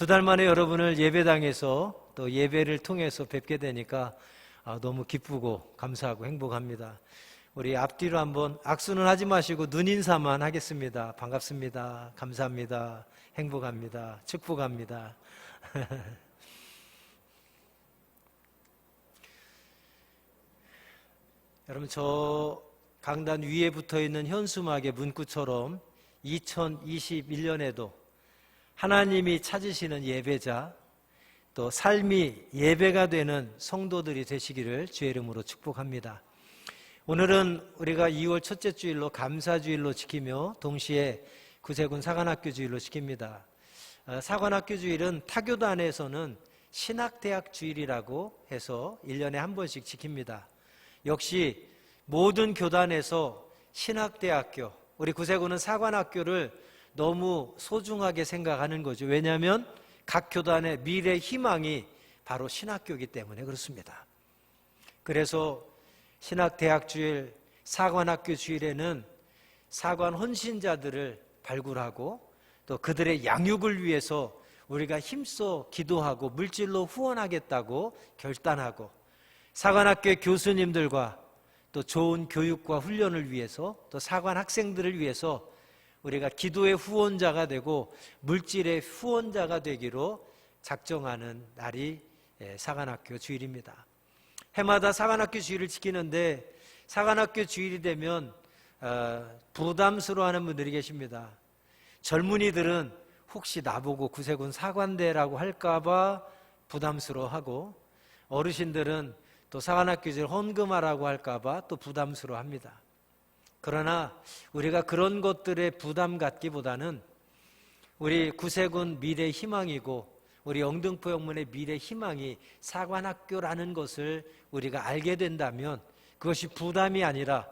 2달 만에 여러분을 예배당에서 또 예배를 통해서 뵙게 되니까 너무 기쁘고 감사하고 행복합니다. 우리 앞뒤로 한번 악수는 하지 마시고 눈인사만 하겠습니다. 반갑습니다. 감사합니다. 행복합니다. 축복합니다. 여러분, 저 강단 위에 붙어있는 현수막의 문구처럼 2021년에도 하나님이 찾으시는 예배자, 또 삶이 예배가 되는 성도들이 되시기를 주의 이름으로 축복합니다. 오늘은 우리가 2월 첫째 주일로 감사주일로 지키며 동시에 구세군 사관학교 주일로 지킵니다. 사관학교 주일은 타교단에서는 신학대학 주일이라고 해서 1년에 한 번씩 지킵니다. 역시 모든 교단에서 신학대학교, 우리 구세군은 사관학교를 너무 소중하게 생각하는 거죠. 왜냐하면 각 교단의 미래 희망이 바로 신학교이기 때문에 그렇습니다. 그래서 신학대학 주일, 사관학교 주일에는 사관 헌신자들을 발굴하고 또 그들의 양육을 위해서 우리가 힘써 기도하고 물질로 후원하겠다고 결단하고, 사관학교 교수님들과 또 좋은 교육과 훈련을 위해서, 또 사관 학생들을 위해서 우리가 기도의 후원자가 되고 물질의 후원자가 되기로 작정하는 날이 사관학교 주일입니다. 해마다 사관학교 주일을 지키는데 사관학교 주일이 되면 부담스러워하는 분들이 계십니다. 젊은이들은 혹시 나보고 구세군 사관대라고 할까봐 부담스러워하고, 어르신들은 또 사관학교 주일 헌금하라고 할까봐 또 부담스러워합니다. 그러나 우리가 그런 것들에 부담 갖기보다는 우리 구세군 미래 희망이고 우리 영등포 영문의 미래 희망이 사관학교라는 것을 우리가 알게 된다면 그것이 부담이 아니라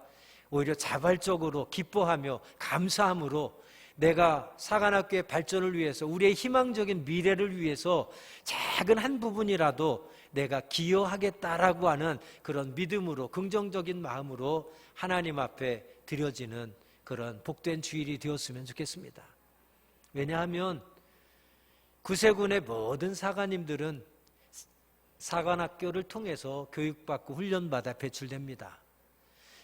오히려 자발적으로 기뻐하며 감사함으로 내가 사관학교의 발전을 위해서, 우리의 희망적인 미래를 위해서 작은 한 부분이라도 내가 기여하겠다라고 하는 그런 믿음으로, 긍정적인 마음으로 하나님 앞에 드려지는 그런 복된 주일이 되었으면 좋겠습니다. 왜냐하면 구세군의 모든 사관님들은 사관학교를 통해서 교육받고 훈련받아 배출됩니다.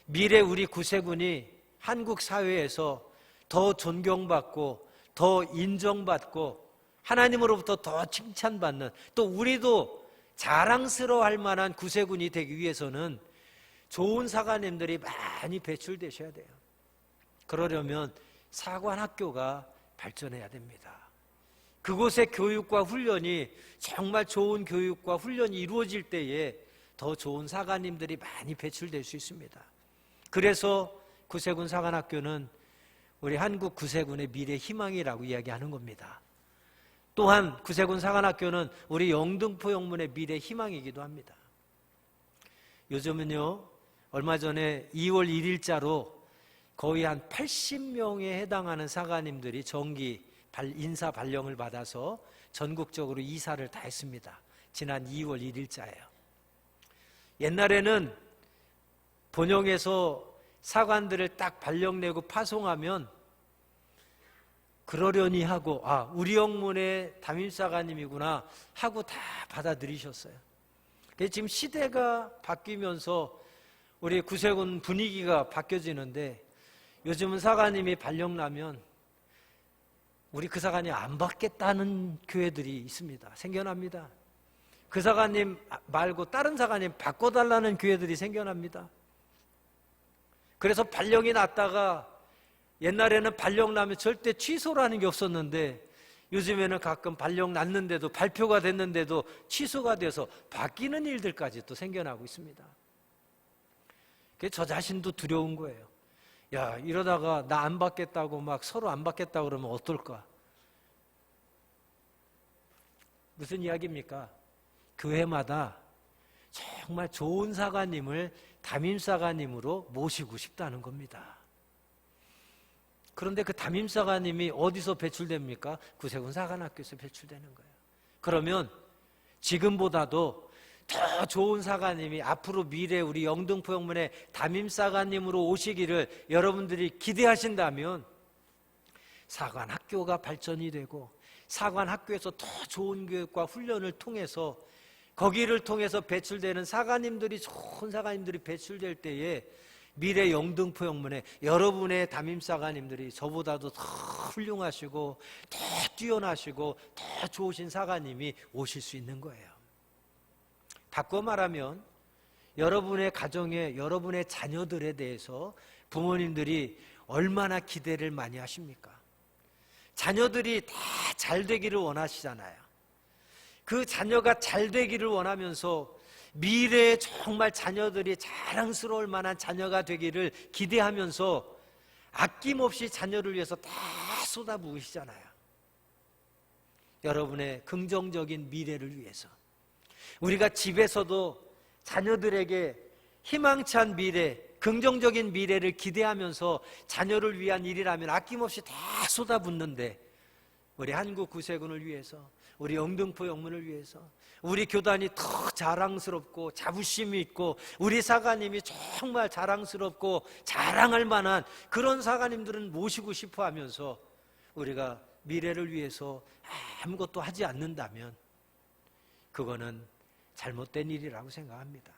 미래 우리 구세군이 한국 사회에서 더 존경받고 더 인정받고 하나님으로부터 더 칭찬받는, 또 우리도 자랑스러워할 만한 구세군이 되기 위해서는 좋은 사관님들이 많이 배출되셔야 돼요. 그러려면 사관학교가 발전해야 됩니다. 그곳의 교육과 훈련이 정말 좋은 교육과 훈련이 이루어질 때에 더 좋은 사관님들이 많이 배출될 수 있습니다. 그래서 구세군 사관학교는 우리 한국 구세군의 미래 희망이라고 이야기하는 겁니다. 또한 구세군 사관학교는 우리 영등포 영문의 미래 희망이기도 합니다. 요즘은요, 얼마 전에 2월 1일자로 거의 한 80명에 해당하는 사관님들이 정기 인사 발령을 받아서 전국적으로 이사를 다 했습니다. 지난 2월 1일자예요. 옛날에는 본영에서 사관들을 딱 발령내고 파송하면 그러려니 하고, 우리 영문의 담임사관님이구나 하고 다 받아들이셨어요. 지금 시대가 바뀌면서 우리 구세군 분위기가 바뀌어지는데, 요즘은 사관님이 발령나면 우리 그 사관님 안 받겠다는 교회들이 있습니다. 생겨납니다. 그 사관님 말고 다른 사관님 바꿔달라는 교회들이 생겨납니다. 그래서 발령이 났다가, 옛날에는 발령 나면 절대 취소라는 게 없었는데 요즘에는 가끔 발령 났는데도, 발표가 됐는데도 취소가 돼서 바뀌는 일들까지 또 생겨나고 있습니다. 저 자신도 두려운 거예요. 야, 이러다가 나 안 받겠다고 막 서로 안 받겠다고 그러면 어떨까? 무슨 이야기입니까? 교회마다 정말 좋은 사관님을 담임사관님으로 모시고 싶다는 겁니다. 그런데 그 담임사관님이 어디서 배출됩니까? 구세군 사관학교에서 배출되는 거예요. 그러면 지금보다도 더 좋은 사관님이 앞으로 미래 우리 영등포 영문의 담임사관님으로 오시기를 여러분들이 기대하신다면 사관학교가 발전이 되고 사관 학교에서 더 좋은 교육과 훈련을 통해서 거기를 통해서 배출되는 사관님들이, 좋은 사관님들이 배출될 때에 미래 영등포 영문에 여러분의 담임사관님들이 저보다도 더 훌륭하시고 더 뛰어나시고 더 좋으신 사관님이 오실 수 있는 거예요. 바꿔 말하면 여러분의 가정에, 여러분의 자녀들에 대해서 부모님들이 얼마나 기대를 많이 하십니까? 자녀들이 다 잘 되기를 원하시잖아요. 그 자녀가 잘 되기를 원하면서 미래에 정말 자녀들이 자랑스러울 만한 자녀가 되기를 기대하면서 아낌없이 자녀를 위해서 다 쏟아부으시잖아요. 여러분의 긍정적인 미래를 위해서. 우리가 집에서도 자녀들에게 희망찬 미래, 긍정적인 미래를 기대하면서 자녀를 위한 일이라면 아낌없이 다 쏟아붓는데, 우리 한국 구세군을 위해서, 우리 영등포 영문을 위해서, 우리 교단이 더 자랑스럽고 자부심이 있고 우리 사관님이 정말 자랑스럽고 자랑할 만한 그런 사관님들은 모시고 싶어 하면서 우리가 미래를 위해서 아무것도 하지 않는다면 그거는 잘못된 일이라고 생각합니다.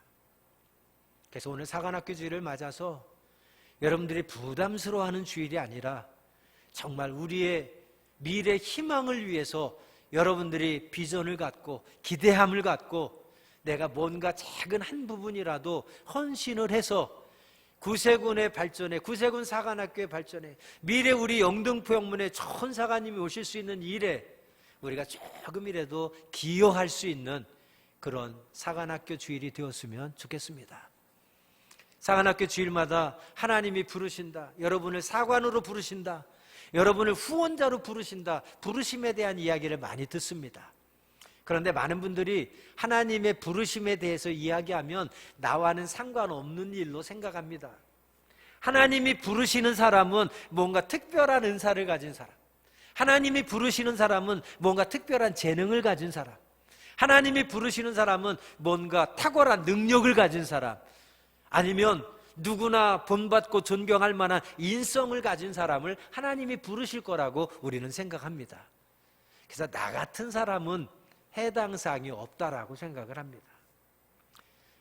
그래서 오늘 사관학교 주일을 맞아서 여러분들이 부담스러워하는 주일이 아니라 정말 우리의 미래 희망을 위해서 여러분들이 비전을 갖고 기대함을 갖고 내가 뭔가 작은 한 부분이라도 헌신을 해서 구세군의 발전에, 구세군 사관학교의 발전에, 미래 우리 영등포 영문에 좋은 사관님이 오실 수 있는 일에 우리가 조금이라도 기여할 수 있는 그런 사관학교 주일이 되었으면 좋겠습니다. 사관학교 주일마다 하나님이 부르신다, 여러분을 사관으로 부르신다, 여러분을 후원자로 부르신다, 부르심에 대한 이야기를 많이 듣습니다. 그런데 많은 분들이 하나님의 부르심에 대해서 이야기하면 나와는 상관없는 일로 생각합니다. 하나님이 부르시는 사람은 뭔가 특별한 은사를 가진 사람, 하나님이 부르시는 사람은 뭔가 특별한 재능을 가진 사람, 하나님이 부르시는 사람은 뭔가 탁월한 능력을 가진 사람, 아니면 누구나 본받고 존경할 만한 인성을 가진 사람을 하나님이 부르실 거라고 우리는 생각합니다. 그래서 나 같은 사람은 해당 사항이 없다라고 생각을 합니다.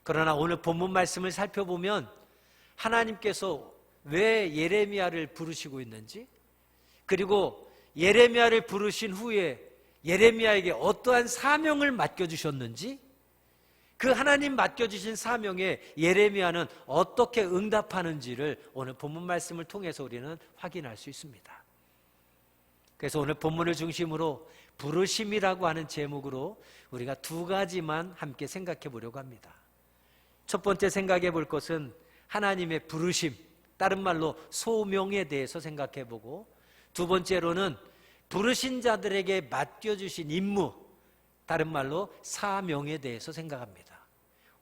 그러나 오늘 본문 말씀을 살펴보면 하나님께서 왜 예레미야를 부르시고 있는지, 그리고 예레미야를 부르신 후에 예레미야에게 어떠한 사명을 맡겨주셨는지, 그 하나님 맡겨주신 사명에 예레미야는 어떻게 응답하는지를 오늘 본문 말씀을 통해서 우리는 확인할 수 있습니다. 그래서 오늘 본문을 중심으로 부르심이라고 하는 제목으로 우리가 두 가지만 함께 생각해 보려고 합니다. 첫 번째 생각해 볼 것은 하나님의 부르심, 다른 말로 소명에 대해서 생각해 보고, 두 번째로는 부르신 자들에게 맡겨주신 임무, 다른 말로 사명에 대해서 생각합니다.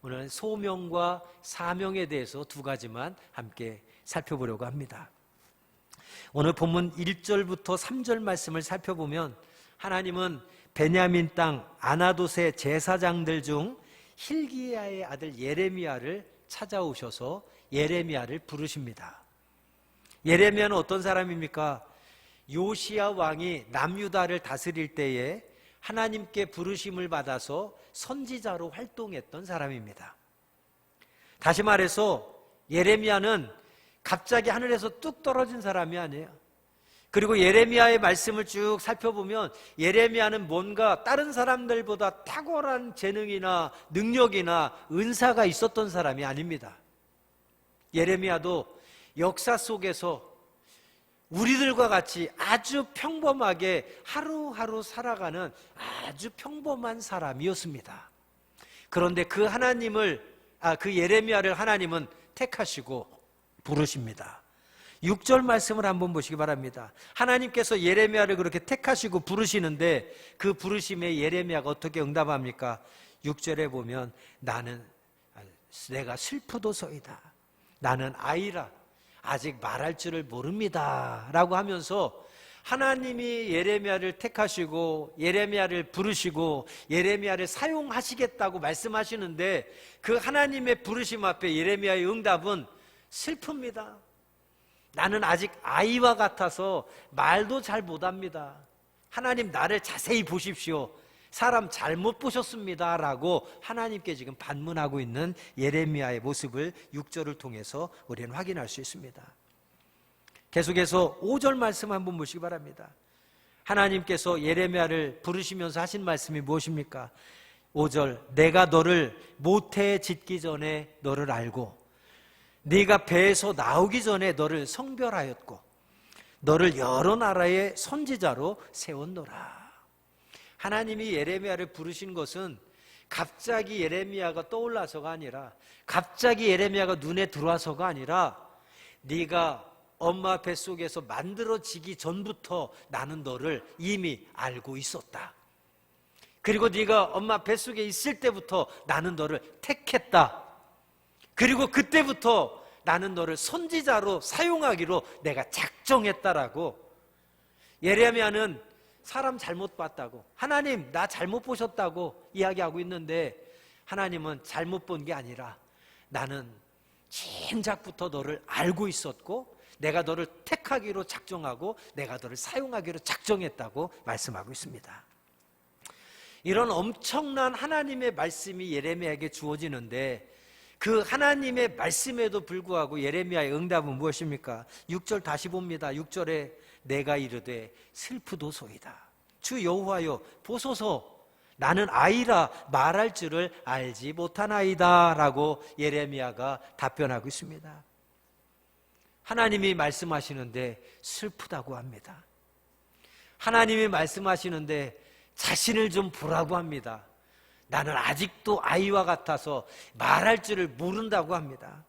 오늘 소명과 사명에 대해서 두 가지만 함께 살펴보려고 합니다. 오늘 본문 1절부터 3절 말씀을 살펴보면 하나님은 베냐민 땅 아나돗의 제사장들 중 hil기야의 아들 예레미야를 찾아오셔서 예레미야를 부르십니다. 예레미야는 어떤 사람입니까? 요시야 왕이 남유다를 다스릴 때에 하나님께 부르심을 받아서 선지자로 활동했던 사람입니다. 다시 말해서 예레미야는 갑자기 하늘에서 뚝 떨어진 사람이 아니에요. 그리고 예레미야의 말씀을 쭉 살펴보면 예레미야는 뭔가 다른 사람들보다 탁월한 재능이나 능력이나 은사가 있었던 사람이 아닙니다. 예레미야도 역사 속에서 우리들과 같이 아주 평범하게 하루하루 살아가는 아주 평범한 사람이었습니다. 그런데 그 예레미야를 하나님은 택하시고 부르십니다. 6절 말씀을 한번 보시기 바랍니다. 하나님께서 예레미야를 그렇게 택하시고 부르시는데 그 부르심에 예레미야가 어떻게 응답합니까? 6절에 보면 내가 슬프도소이다. 나는 아이라 아직 말할 줄을 모릅니다 라고 하면서 하나님이 예레미야를 택하시고 예레미야를 부르시고 예레미야를 사용하시겠다고 말씀하시는데 그 하나님의 부르심 앞에 예레미야의 응답은 슬픕니다. 나는 아직 아이와 같아서 말도 잘 못합니다. 하나님 나를 자세히 보십시오. 사람 잘못 보셨습니다 라고 하나님께 지금 반문하고 있는 예레미야의 모습을 6절을 통해서 우리는 확인할 수 있습니다. 계속해서 5절 말씀 한번 보시기 바랍니다. 하나님께서 예레미야를 부르시면서 하신 말씀이 무엇입니까? 5절, 내가 너를 모태에 짓기 전에 너를 알고 네가 배에서 나오기 전에 너를 성별하였고 너를 여러 나라의 선지자로 세웠노라. 하나님이 예레미야를 부르신 것은 갑자기 예레미야가 떠올라서가 아니라, 갑자기 예레미야가 눈에 들어와서가 아니라, 네가 엄마 뱃속에서 만들어지기 전부터 나는 너를 이미 알고 있었다. 그리고 네가 엄마 뱃속에 있을 때부터 나는 너를 택했다. 그리고 그때부터 나는 너를 선지자로 사용하기로 내가 작정했다라고. 예레미야는 사람 잘못 봤다고, 하나님 나 잘못 보셨다고 이야기하고 있는데, 하나님은 잘못 본 게 아니라 나는 진작부터 너를 알고 있었고 내가 너를 택하기로 작정하고 내가 너를 사용하기로 작정했다고 말씀하고 있습니다. 이런 엄청난 하나님의 말씀이 예레미야에게 주어지는데, 그 하나님의 말씀에도 불구하고 예레미야의 응답은 무엇입니까? 6절 다시 봅니다. 6절에 내가 이르되 슬프도소이다. 주 여호와여 보소서, 나는 아이라 말할 줄을 알지 못하나이다 라고 예레미야가 답변하고 있습니다. 하나님이 말씀하시는데 슬프다고 합니다. 하나님이 말씀하시는데 자신을 좀 보라고 합니다. 나는 아직도 아이와 같아서 말할 줄을 모른다고 합니다.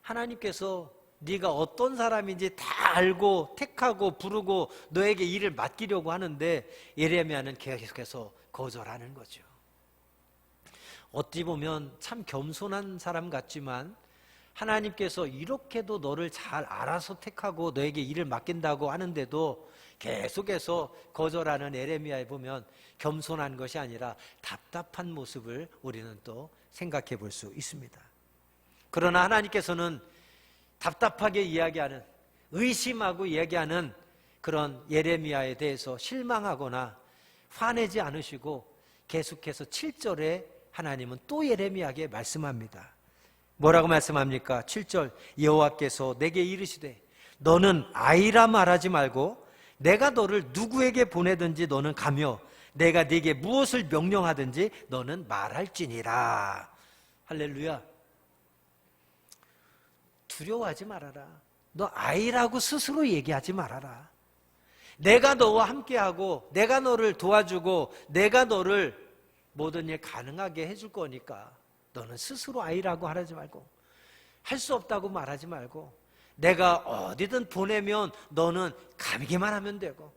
하나님께서 네가 어떤 사람인지 다 알고 택하고 부르고 너에게 일을 맡기려고 하는데 예레미야는 계속해서 거절하는 거죠. 어찌 보면 참 겸손한 사람 같지만 하나님께서 이렇게도 너를 잘 알아서 택하고 너에게 일을 맡긴다고 하는데도 계속해서 거절하는 예레미야에 보면 겸손한 것이 아니라 답답한 모습을 우리는 또 생각해 볼 수 있습니다. 그러나 하나님께서는 답답하게 이야기하는, 의심하고 이야기하는 그런 예레미야에 대해서 실망하거나 화내지 않으시고 계속해서 7절에 하나님은 또 예레미야에게 말씀합니다. 뭐라고 말씀합니까? 7절, 여호와께서 내게 이르시되 너는 아이라 말하지 말고 내가 너를 누구에게 보내든지 너는 가며 내가 네게 무엇을 명령하든지 너는 말할지니라. 할렐루야. 두려워하지 말아라. 너 아이라고 스스로 얘기하지 말아라. 내가 너와 함께하고 내가 너를 도와주고 내가 너를 모든 일 가능하게 해줄 거니까 너는 스스로 아이라고 하지 말고, 할 수 없다고 말하지 말고, 내가 어디든 보내면 너는 가기만 하면 되고,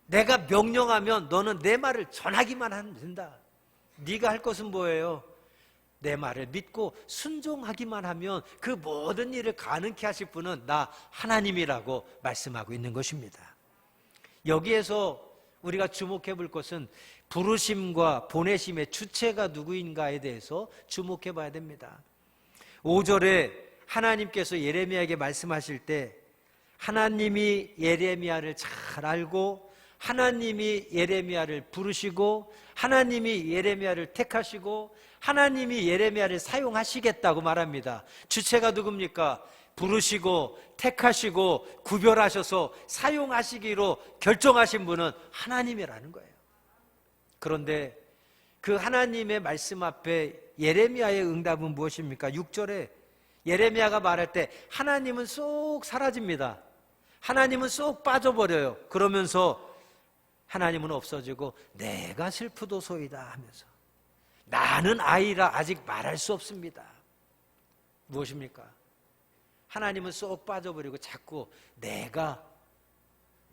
내가 명령하면 너는 내 말을 전하기만 하면 된다. 네가 할 것은 뭐예요? 내 말을 믿고 순종하기만 하면 그 모든 일을 가능케 하실 분은 나 하나님이라고 말씀하고 있는 것입니다. 여기에서 우리가 주목해 볼 것은 부르심과 보내심의 주체가 누구인가에 대해서 주목해 봐야 됩니다. 5절에 하나님께서 예레미야에게 말씀하실 때 하나님이 예레미야를 잘 알고 하나님이 예레미야를 부르시고 하나님이 예레미야를 택하시고 하나님이 예레미야를 사용하시겠다고 말합니다. 주체가 누굽니까? 부르시고 택하시고 구별하셔서 사용하시기로 결정하신 분은 하나님이라는 거예요. 그런데 그 하나님의 말씀 앞에 예레미야의 응답은 무엇입니까? 6절에 예레미야가 말할 때 하나님은 쏙 사라집니다. 하나님은 쏙 빠져버려요. 그러면서 하나님은 없어지고 내가 슬프도소이다 하면서 나는 아이라 아직 말할 수 없습니다. 무엇입니까? 하나님은 쏙 빠져버리고 자꾸 내가,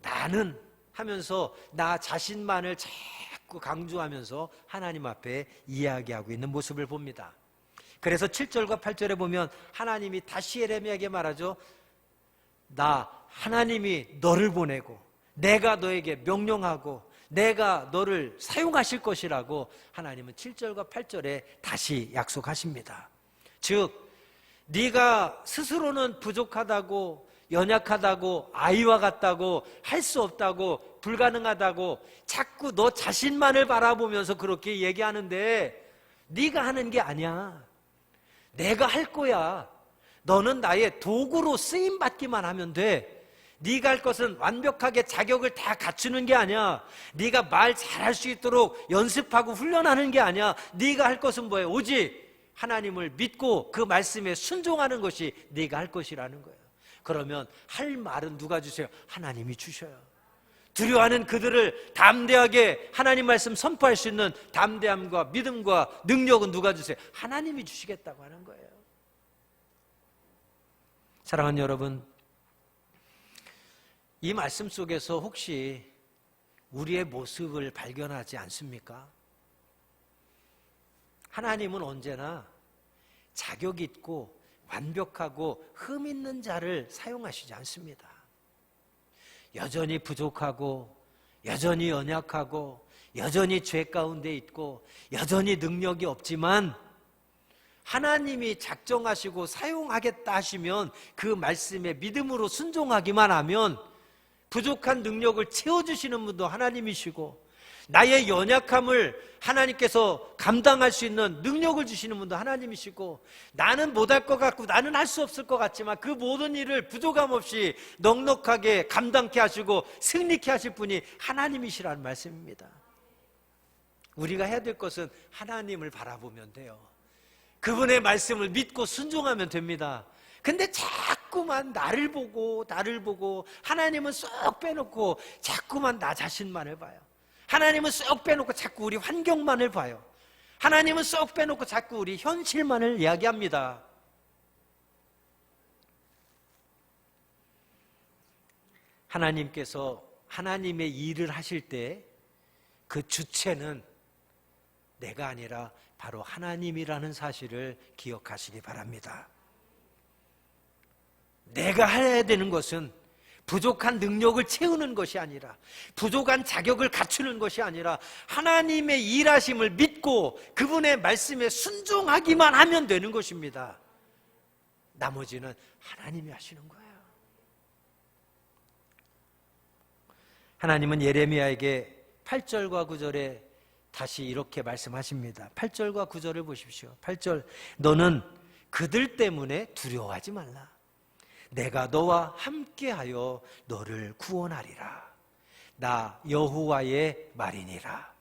나는 하면서 나 자신만을 자꾸 강조하면서 하나님 앞에 이야기하고 있는 모습을 봅니다. 그래서 7절과 8절에 보면 하나님이 다시 예레미야에게 말하죠. 나 하나님이 너를 보내고 내가 너에게 명령하고 내가 너를 사용하실 것이라고 하나님은 7절과 8절에 다시 약속하십니다. 즉 네가 스스로는 부족하다고 연약하다고, 아이와 같다고, 할 수 없다고, 불가능하다고 자꾸 너 자신만을 바라보면서 그렇게 얘기하는데 네가 하는 게 아니야. 내가 할 거야. 너는 나의 도구로 쓰임받기만 하면 돼. 네가 할 것은 완벽하게 자격을 다 갖추는 게 아니야. 네가 말 잘할 수 있도록 연습하고 훈련하는 게 아니야. 네가 할 것은 뭐예요? 오직 하나님을 믿고 그 말씀에 순종하는 것이 네가 할 것이라는 거예요. 그러면 할 말은 누가 주세요? 하나님이 주셔요. 두려워하는 그들을 담대하게 하나님 말씀 선포할 수 있는 담대함과 믿음과 능력은 누가 주세요? 하나님이 주시겠다고 하는 거예요. 사랑하는 여러분, 이 말씀 속에서 혹시 우리의 모습을 발견하지 않습니까? 하나님은 언제나 자격 있고 완벽하고 흠 있는 자를 사용하시지 않습니다. 여전히 부족하고 여전히 연약하고 여전히 죄 가운데 있고 여전히 능력이 없지만 하나님이 작정하시고 사용하겠다 하시면 그 말씀에 믿음으로 순종하기만 하면 부족한 능력을 채워주시는 분도 하나님이시고 나의 연약함을 하나님께서 감당할 수 있는 능력을 주시는 분도 하나님이시고 나는 못할 것 같고 나는 할 수 없을 것 같지만 그 모든 일을 부족함 없이 넉넉하게 감당케 하시고 승리케 하실 분이 하나님이시라는 말씀입니다. 우리가 해야 될 것은 하나님을 바라보면 돼요. 그분의 말씀을 믿고 순종하면 됩니다. 근데 자꾸만 나를 보고 하나님은 쏙 빼놓고 자꾸만 나 자신만을 봐요. 하나님은 쏙 빼놓고 자꾸 우리 환경만을 봐요. 하나님은 쏙 빼놓고 자꾸 우리 현실만을 이야기합니다. 하나님께서 하나님의 일을 하실 때 그 주체는 내가 아니라 바로 하나님이라는 사실을 기억하시기 바랍니다. 내가 해야 되는 것은 부족한 능력을 채우는 것이 아니라 부족한 자격을 갖추는 것이 아니라 하나님의 일하심을 믿고 그분의 말씀에 순종하기만 하면 되는 것입니다. 나머지는 하나님이 하시는 거예요. 하나님은 예레미야에게 8절과 9절에 다시 이렇게 말씀하십니다. 8절과 9절을 보십시오. 8절, 너는 그들 때문에 두려워하지 말라. 내가 너와 함께하여 너를 구원하리라. 나 여호와의 말이니라.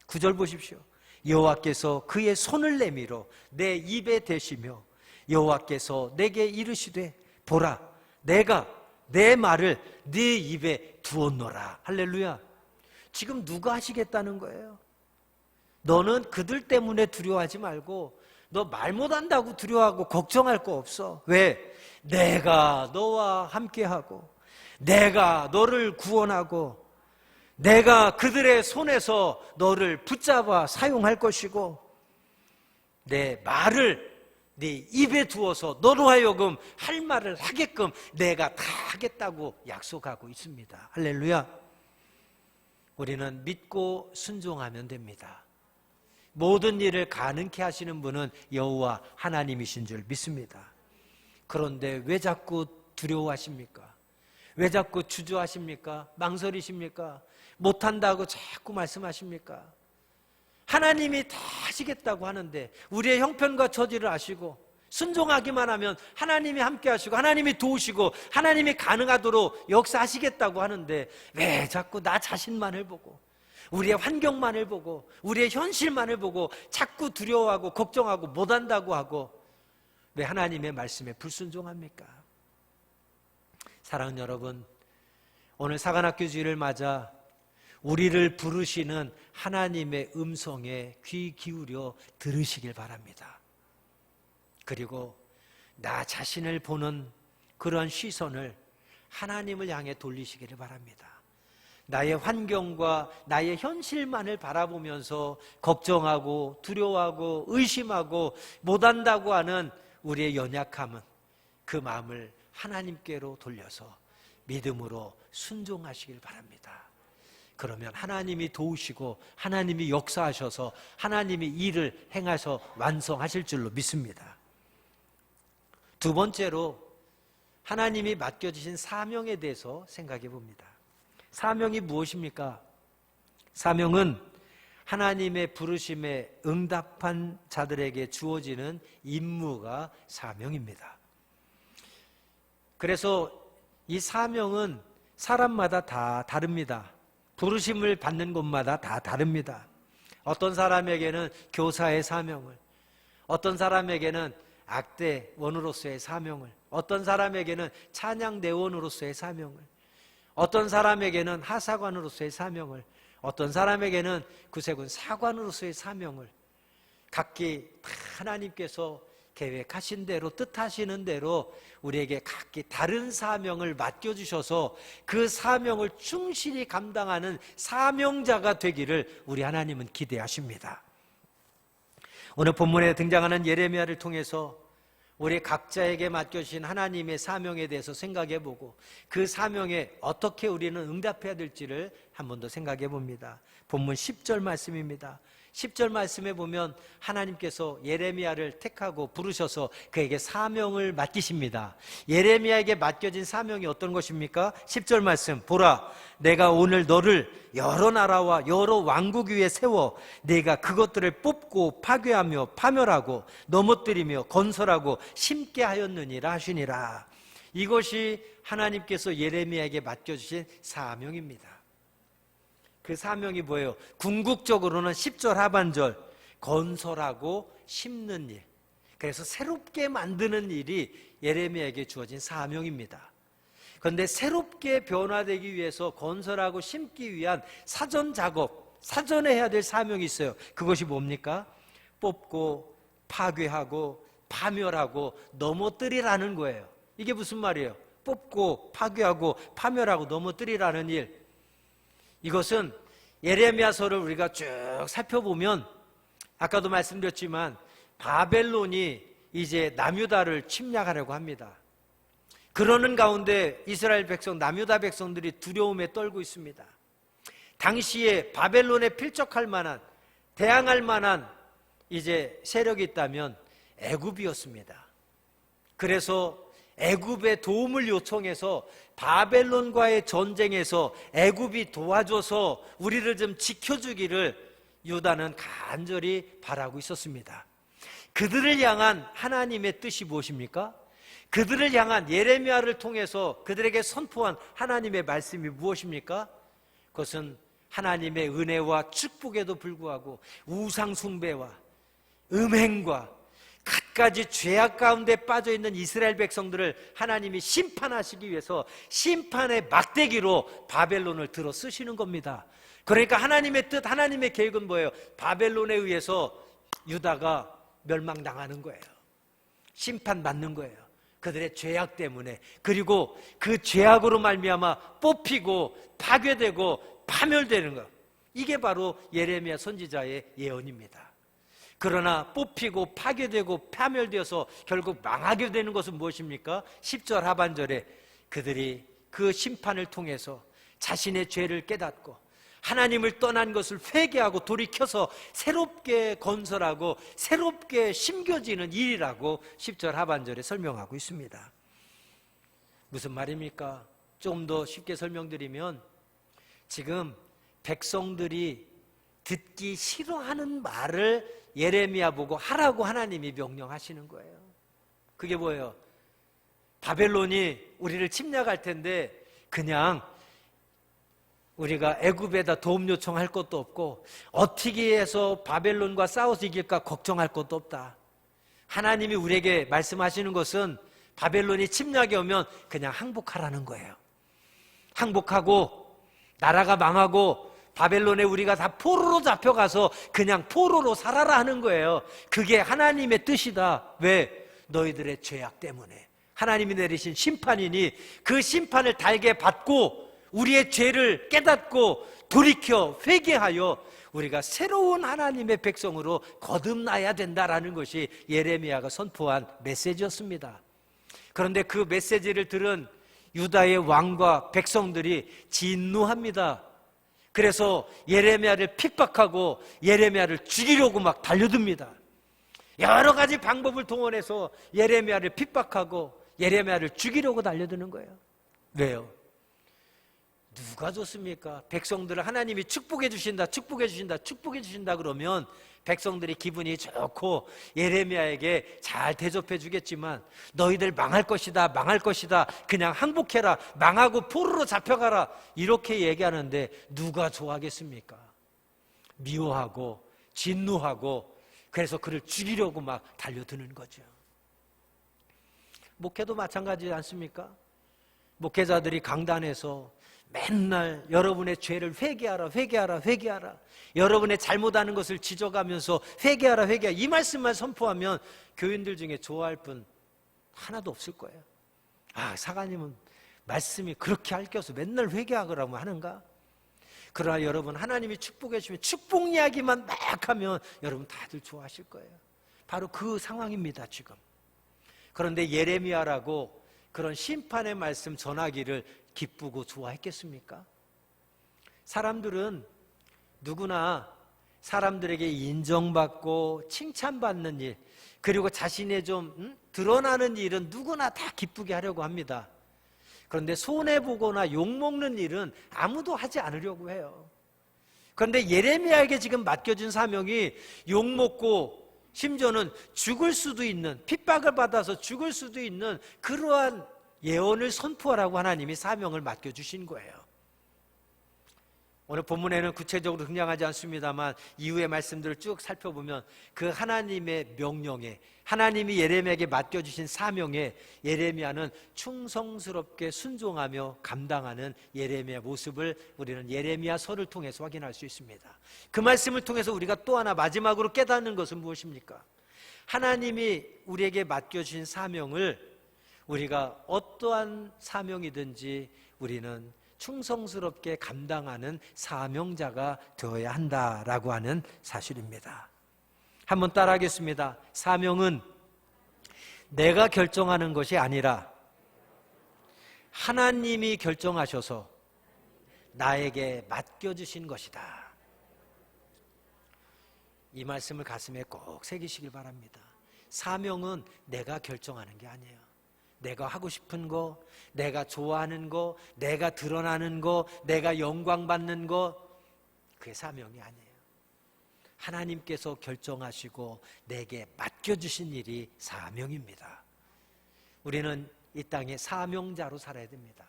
9절 보십시오. 여호와께서 그의 손을 내밀어 내 입에 대시며 여호와께서 내게 이르시되 보라 내가 내 말을 네 입에 두었노라. 할렐루야. 지금 누가 하시겠다는 거예요? 너는 그들 때문에 두려워하지 말고 너 말 못한다고 두려워하고 걱정할 거 없어. 왜? 내가 너와 함께하고 내가 너를 구원하고 내가 그들의 손에서 너를 붙잡아 사용할 것이고 내 말을 네 입에 두어서 너로 하여금 할 말을 하게끔 내가 다 하겠다고 약속하고 있습니다. 할렐루야. 우리는 믿고 순종하면 됩니다. 모든 일을 가능케 하시는 분은 여호와 하나님이신 줄 믿습니다. 그런데 왜 자꾸 두려워하십니까? 왜 자꾸 주저하십니까? 망설이십니까? 못한다고 자꾸 말씀하십니까? 하나님이 다 하시겠다고 하는데 우리의 형편과 처지를 아시고 순종하기만 하면 하나님이 함께 하시고 하나님이 도우시고 하나님이 가능하도록 역사하시겠다고 하는데 왜 자꾸 나 자신만을 보고 우리의 환경만을 보고 우리의 현실만을 보고 자꾸 두려워하고 걱정하고 못한다고 하고 왜 하나님의 말씀에 불순종합니까? 사랑하는 여러분, 오늘 사관학교 주일을 맞아 우리를 부르시는 하나님의 음성에 귀 기울여 들으시길 바랍니다. 그리고 나 자신을 보는 그런 시선을 하나님을 향해 돌리시기를 바랍니다. 나의 환경과 나의 현실만을 바라보면서 걱정하고 두려워하고 의심하고 못한다고 하는 우리의 연약함은 그 마음을 하나님께로 돌려서 믿음으로 순종하시길 바랍니다. 그러면 하나님이 도우시고 하나님이 역사하셔서 하나님이 일을 행하셔 완성하실 줄로 믿습니다. 두 번째로 하나님이 맡겨주신 사명에 대해서 생각해 봅니다. 사명이 무엇입니까? 사명은 하나님의 부르심에 응답한 자들에게 주어지는 임무가 사명입니다. 그래서 이 사명은 사람마다 다 다릅니다. 부르심을 받는 곳마다 다 다릅니다. 어떤 사람에게는 교사의 사명을, 어떤 사람에게는 악대원으로서의 사명을, 어떤 사람에게는 찬양대원으로서의 사명을, 어떤 사람에게는 하사관으로서의 사명을, 어떤 사람에게는 구세군 사관으로서의 사명을 각기 다 하나님께서 계획하신 대로 뜻하시는 대로 우리에게 각기 다른 사명을 맡겨주셔서 그 사명을 충실히 감당하는 사명자가 되기를 우리 하나님은 기대하십니다. 오늘 본문에 등장하는 예레미야를 통해서 우리 각자에게 맡겨주신 하나님의 사명에 대해서 생각해보고 그 사명에 어떻게 우리는 응답해야 될지를 한 번 더 생각해 봅니다. 본문 10절 말씀입니다. 10절 말씀에 보면 하나님께서 예레미야를 택하고 부르셔서 그에게 사명을 맡기십니다. 예레미야에게 맡겨진 사명이 어떤 것입니까? 10절 말씀 보라, 내가 오늘 너를 여러 나라와 여러 왕국 위에 세워 내가 그것들을 뽑고 파괴하며 파멸하고 넘어뜨리며 건설하고 심게 하였느니라 하시니라. 이것이 하나님께서 예레미야에게 맡겨주신 사명입니다. 그 사명이 뭐예요? 궁극적으로는 10절 하반절 건설하고 심는 일, 그래서 새롭게 만드는 일이 예레미야에게 주어진 사명입니다. 그런데 새롭게 변화되기 위해서 건설하고 심기 위한 사전 작업, 사전에 해야 될 사명이 있어요. 그것이 뭡니까? 뽑고 파괴하고 파멸하고 넘어뜨리라는 거예요. 이게 무슨 말이에요? 뽑고 파괴하고 파멸하고 넘어뜨리라는 일. 이것은 예레미야서를 우리가 쭉 살펴보면 아까도 말씀드렸지만 바벨론이 이제 남유다를 침략하려고 합니다. 그러는 가운데 이스라엘 백성, 남유다 백성들이 두려움에 떨고 있습니다. 당시에 바벨론에 필적할 만한, 대항할 만한 이제 세력이 있다면 애굽이었습니다. 그래서 애굽의 도움을 요청해서 바벨론과의 전쟁에서 애굽이 도와줘서 우리를 좀 지켜주기를 유다는 간절히 바라고 있었습니다. 그들을 향한 하나님의 뜻이 무엇입니까? 그들을 향한 예레미야를 통해서 그들에게 선포한 하나님의 말씀이 무엇입니까? 그것은 하나님의 은혜와 축복에도 불구하고 우상 숭배와 음행과 갖가지 죄악 가운데 빠져있는 이스라엘 백성들을 하나님이 심판하시기 위해서 심판의 막대기로 바벨론을 들어 쓰시는 겁니다. 그러니까 하나님의 뜻, 하나님의 계획은 뭐예요? 바벨론에 의해서 유다가 멸망당하는 거예요. 심판받는 거예요. 그들의 죄악 때문에. 그리고 그 죄악으로 말미암아 뽑히고 파괴되고 파멸되는 것. 이게 바로 예레미야 선지자의 예언입니다. 그러나 뽑히고 파괴되고 파멸되어서 결국 망하게 되는 것은 무엇입니까? 10절 하반절에 그들이 그 심판을 통해서 자신의 죄를 깨닫고 하나님을 떠난 것을 회개하고 돌이켜서 새롭게 건설하고 새롭게 심겨지는 일이라고 10절 하반절에 설명하고 있습니다. 무슨 말입니까? 좀 더 쉽게 설명드리면 지금 백성들이 듣기 싫어하는 말을 예레미야 보고 하라고 하나님이 명령하시는 거예요. 그게 뭐예요? 바벨론이 우리를 침략할 텐데 그냥 우리가 애굽에다 도움 요청할 것도 없고 어떻게 해서 바벨론과 싸워서 이길까 걱정할 것도 없다. 하나님이 우리에게 말씀하시는 것은 바벨론이 침략에 오면 그냥 항복하라는 거예요. 항복하고 나라가 망하고 바벨론에 우리가 다 포로로 잡혀가서 그냥 포로로 살아라 하는 거예요. 그게 하나님의 뜻이다. 왜? 너희들의 죄악 때문에 하나님이 내리신 심판이니 그 심판을 달게 받고 우리의 죄를 깨닫고 돌이켜 회개하여 우리가 새로운 하나님의 백성으로 거듭나야 된다라는 것이 예레미야가 선포한 메시지였습니다. 그런데 그 메시지를 들은 유다의 왕과 백성들이 진노합니다. 그래서 예레미야를 핍박하고 예레미야를 죽이려고 막 달려듭니다. 여러 가지 방법을 동원해서 예레미야를 핍박하고 예레미야를 죽이려고 달려드는 거예요. 왜요? 누가 좋습니까? 백성들을 하나님이 축복해 주신다, 축복해 주신다, 축복해 주신다 그러면 백성들이 기분이 좋고 예레미야에게 잘 대접해 주겠지만, 너희들 망할 것이다, 망할 것이다, 그냥 항복해라, 망하고 포로로 잡혀가라, 이렇게 얘기하는데 누가 좋아하겠습니까? 미워하고 진노하고, 그래서 그를 죽이려고 막 달려드는 거죠. 목회도 마찬가지지 않습니까? 목회자들이 강단에서 맨날 여러분의 죄를 회개하라, 회개하라, 회개하라, 여러분의 잘못하는 것을 지적하면서 회개하라, 회개하라, 이 말씀만 선포하면 교인들 중에 좋아할 분 하나도 없을 거예요. 아, 사관님은 말씀이 그렇게 핥혀서 맨날 회개하라고 하는가? 그러나 여러분, 하나님이 축복해 주시면 축복 이야기만 막 하면 여러분 다들 좋아하실 거예요. 바로 그 상황입니다, 지금. 그런데 예레미야라고 그런 심판의 말씀 전하기를 기쁘고 좋아했겠습니까? 사람들은 누구나 사람들에게 인정받고 칭찬받는 일, 그리고 자신의 좀 드러나는 일은 누구나 다 기쁘게 하려고 합니다. 그런데 손해보거나 욕먹는 일은 아무도 하지 않으려고 해요. 그런데 예레미야에게 지금 맡겨진 사명이 욕먹고 심지어는 죽을 수도 있는, 핍박을 받아서 죽을 수도 있는 그러한 예언을 선포하라고 하나님이 사명을 맡겨주신 거예요. 오늘 본문에는 구체적으로 등장하지 않습니다만 이후의 말씀들을 쭉 살펴보면 그 하나님의 명령에, 하나님이 예레미야에게 맡겨주신 사명에 예레미야는 충성스럽게 순종하며 감당하는 예레미야 모습을 우리는 예레미야서를 통해서 확인할 수 있습니다. 그 말씀을 통해서 우리가 또 하나 마지막으로 깨닫는 것은 무엇입니까? 하나님이 우리에게 맡겨주신 사명을 우리가 어떠한 사명이든지 우리는 충성스럽게 감당하는 사명자가 되어야 한다라고 하는 사실입니다. 한번 따라하겠습니다. 사명은 내가 결정하는 것이 아니라 하나님이 결정하셔서 나에게 맡겨주신 것이다. 이 말씀을 가슴에 꼭 새기시길 바랍니다. 사명은 내가 결정하는 게 아니에요. 내가 하고 싶은 거, 내가 좋아하는 거, 내가 드러나는 거, 내가 영광받는 거, 그게 사명이 아니에요. 하나님께서 결정하시고 내게 맡겨주신 일이 사명입니다. 우리는 이 땅에 사명자로 살아야 됩니다.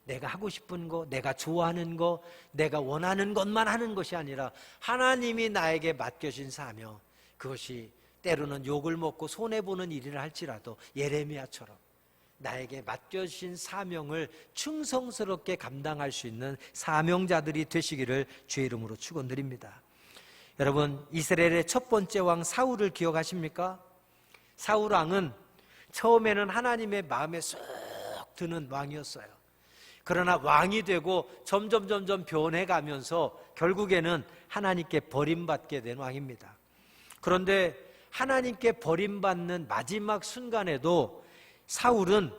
내가 하고 싶은 거, 내가 좋아하는 거, 내가 원하는 것만 하는 것이 아니라 하나님이 나에게 맡겨진 사명, 그것이 때로는 욕을 먹고 손해보는 일이라 할지라도 예레미야처럼 나에게 맡겨주신 사명을 충성스럽게 감당할 수 있는 사명자들이 되시기를 주의 이름으로 축원드립니다. 여러분, 이스라엘의 첫 번째 왕 사울을 기억하십니까? 사울 왕은 처음에는 하나님의 마음에 쏙 드는 왕이었어요. 그러나 왕이 되고 점점 변해가면서 결국에는 하나님께 버림받게 된 왕입니다. 그런데 하나님께 버림받는 마지막 순간에도 사울은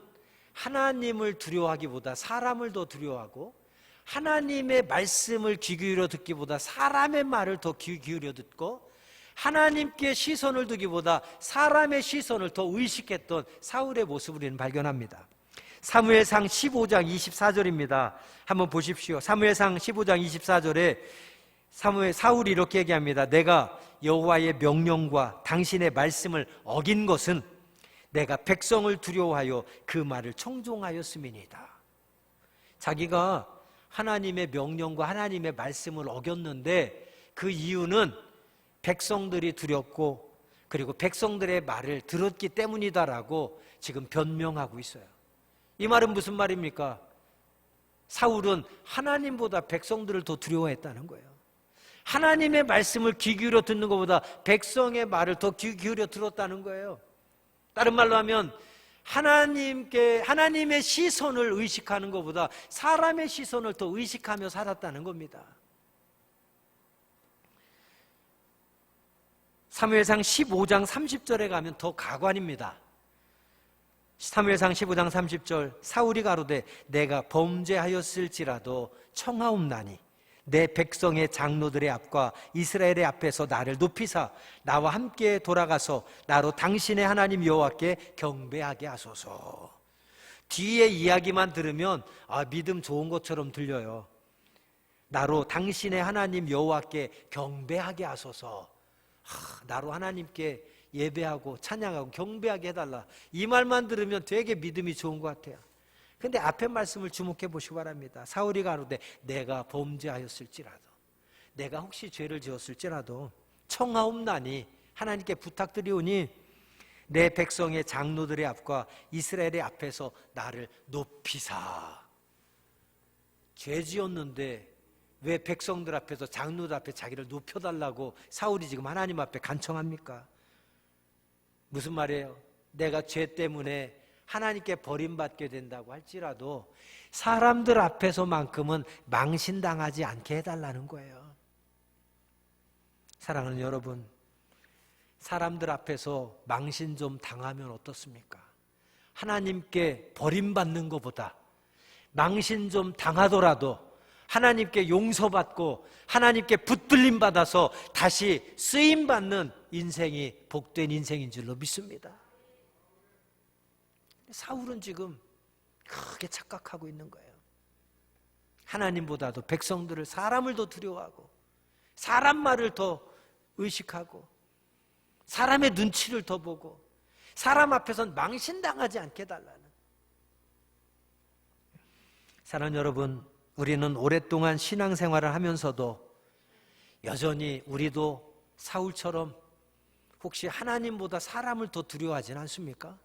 하나님을 두려워하기보다 사람을 더 두려워하고 하나님의 말씀을 귀 기울여 듣기보다 사람의 말을 더 귀 기울여 듣고 하나님께 시선을 두기보다 사람의 시선을 더 의식했던 사울의 모습을 우리는 발견합니다. 사무엘상 15장 24절입니다. 한번 보십시오. 사무엘상 15장 24절에 사울이 이렇게 얘기합니다. 내가 여호와의 명령과 당신의 말씀을 어긴 것은 내가 백성을 두려워하여 그 말을 청종하였음이니이다. 자기가 하나님의 명령과 하나님의 말씀을 어겼는데 그 이유는 백성들이 두렵고 그리고 백성들의 말을 들었기 때문이다라고 지금 변명하고 있어요. 이 말은 무슨 말입니까? 사울은 하나님보다 백성들을 더 두려워했다는 거예요. 하나님의 말씀을 귀 기울여 듣는 것보다 백성의 말을 더 귀 기울여 들었다는 거예요. 다른 말로 하면 하나님의 시선을 의식하는 것보다 사람의 시선을 더 의식하며 살았다는 겁니다. 사무엘상 15장 30절에 가면 더 가관입니다. 사무엘상 15장 30절 사울이 가로되 내가 범죄하였을지라도 청하옵나니 내 백성의 장로들의 앞과 이스라엘의 앞에서 나를 높이사 나와 함께 돌아가서 나로 당신의 하나님 여호와께 경배하게 하소서. 뒤에 이야기만 들으면 믿음 좋은 것처럼 들려요. 나로 당신의 하나님 여호와께 경배하게 하소서. 나로 하나님께 예배하고 찬양하고 경배하게 해달라. 이 말만 들으면 되게 믿음이 좋은 것 같아요. 근데 앞에 말씀을 주목해 보시기 바랍니다. 사울이 가로되 내가 범죄하였을지라도, 내가 혹시 죄를 지었을지라도 청하옵나니, 하나님께 부탁드리오니 내 백성의 장로들의 앞과 이스라엘의 앞에서 나를 높이사. 죄 지었는데 왜 백성들 앞에서, 장로들 앞에 자기를 높여달라고 사울이 지금 하나님 앞에 간청합니까? 무슨 말이에요? 내가 죄 때문에 하나님께 버림받게 된다고 할지라도 사람들 앞에서만큼은 망신당하지 않게 해달라는 거예요. 사랑하는 여러분, 사람들 앞에서 망신 좀 당하면 어떻습니까? 하나님께 버림받는 것보다 망신 좀 당하더라도 하나님께 용서받고 하나님께 붙들림 받아서 다시 쓰임받는 인생이 복된 인생인 줄로 믿습니다. 사울은 지금 크게 착각하고 있는 거예요. 하나님보다도 백성들을, 사람을 더 두려워하고 사람 말을 더 의식하고 사람의 눈치를 더 보고 사람 앞에선 망신당하지 않게 해달라는. 사랑하는 여러분, 우리는 오랫동안 신앙생활을 하면서도 여전히 우리도 사울처럼 혹시 하나님보다 사람을 더 두려워하지는 않습니까?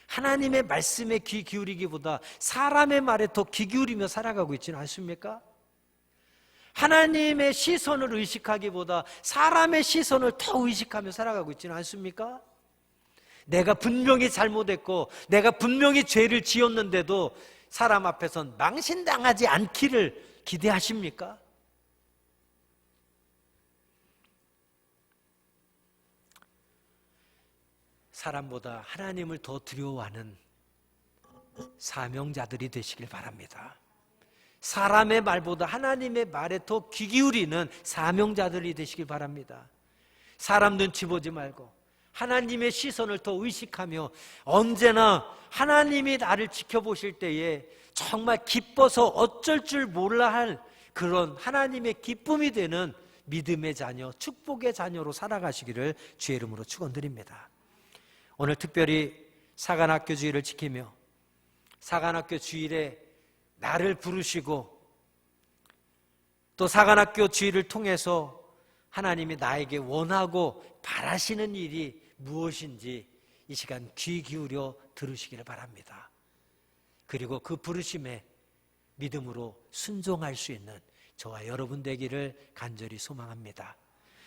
하나님의 말씀에 귀 기울이기보다 사람의 말에 더 귀 기울이며 살아가고 있지는 않습니까? 하나님의 시선을 의식하기보다 사람의 시선을 더 의식하며 살아가고 있지는 않습니까? 내가 분명히 잘못했고 내가 분명히 죄를 지었는데도 사람 앞에선 망신당하지 않기를 기대하십니까? 사람보다 하나님을 더 두려워하는 사명자들이 되시길 바랍니다. 사람의 말보다 하나님의 말에 더 귀 기울이는 사명자들이 되시길 바랍니다. 사람 눈치 보지 말고 하나님의 시선을 더 의식하며 언제나 하나님이 나를 지켜보실 때에 정말 기뻐서 어쩔 줄 몰라 할 그런 하나님의 기쁨이 되는 믿음의 자녀, 축복의 자녀로 살아가시기를 주의 이름으로 축원드립니다. 오늘 특별히 사관학교 주일을 지키며 사관학교 주일에 나를 부르시고 또 사관학교 주일을 통해서 하나님이 나에게 원하고 바라시는 일이 무엇인지 이 시간 귀 기울여 들으시기를 바랍니다. 그리고 그 부르심에 믿음으로 순종할 수 있는 저와 여러분 되기를 간절히 소망합니다.